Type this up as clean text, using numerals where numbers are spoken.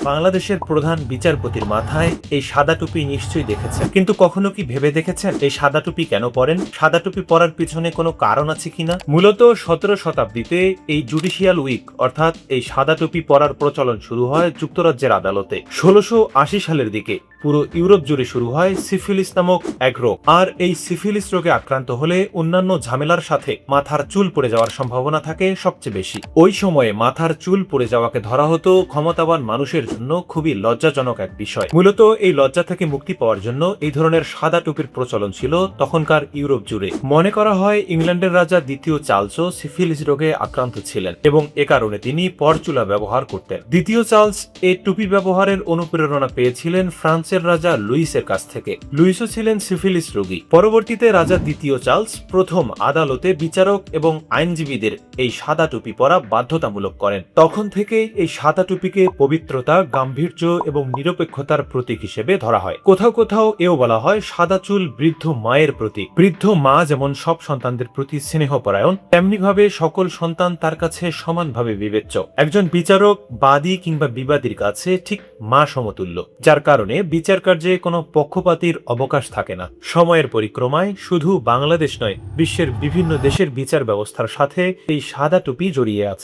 বাংলাদেশের প্রধান বিচারপতির মাথায় এই সাদা টুপি নিশ্চয়ই দেখেছেন, কিন্তু কখনো কি ভেবে দেখেছেন এই সাদা টুপি কেন পরেন? সাদা টুপি পরার পিছনে কোনো কারণ আছে কিনা? মূলত 17 শতাব্দীতে এই জুডিশিয়াল উইক অর্থাৎ এই সাদা টুপি পরার প্রচলন শুরু হয় যুক্তরাজ্যের আদালতে। 1680 সালের দিকে পুরো ইউরোপ জুড়ে শুরু হয় সিফিলিস নামক এক রোগ। আর এই সিফিলিস রোগে আক্রান্ত হলে অন্যান্য ঝামেলার সাথে মাথার চুল পড়ে যাওয়ার সম্ভাবনা থাকে সবচেয়ে বেশি। ওই সময়ে মাথার চুল পড়ে যাওয়াকে ধরা হতো ক্ষমতাবান মানুষের জন্য খুবই লজ্জাজনক এক বিষয়। মূলত এই লজ্জা থেকে মুক্তি পাওয়ার জন্য এই ধরনের সাদা টুপির প্রচলন ছিল তখনকার ইউরোপ জুড়ে। মনে করা হয় ইংল্যান্ডের রাজা দ্বিতীয় চার্লসও সিফিলিস রোগে আক্রান্ত ছিলেন এবং এ কারণে তিনি পরচুলা ব্যবহার করতেন। দ্বিতীয় চার্লস এই টুপি ব্যবহারের অনুপ্রেরণা পেয়েছিলেন ফ্রান্সের রাজা লুইসের কাছ থেকে। লুইসও ছিলেন সিফিলিস রোগী। পরবর্তীতে রাজা দ্বিতীয় চার্লস প্রথম আদালতে বিচারক এবং আইনজীবীদের এই সাদা টুপি পরা বাধ্যতামূলক করেন। তখন থেকেই এই সাদা টুপিকে পবিত্রতা, গাম্ভীর্য এবং নিরপেক্ষতার প্রতীক হিসেবে ধরা হয়। কোথাও কোথাও এও বলা হয় সাদা চুল বৃদ্ধ মায়ের প্রতীক। বৃদ্ধ মা যেমন সব সন্তানদের প্রতি স্নেহপরায়ণ, তেমনি ভাবে সকল সন্তান তার কাছে সমানভাবে বিবেচ্য। একজন বিচারক বাদী কিংবা বিবাদীর কাছে ঠিক মা সমতুল্য, যার কারণে বিচার কার্যে কোনো পক্ষপাতীর অবকাশ থাকে না। সময়ের পরিক্রমায় শুধু বাংলাদেশ নয়, বিশ্বের বিভিন্ন দেশের বিচার ব্যবস্থার সাথে এই সাদা টুপি জড়িয়ে আছে।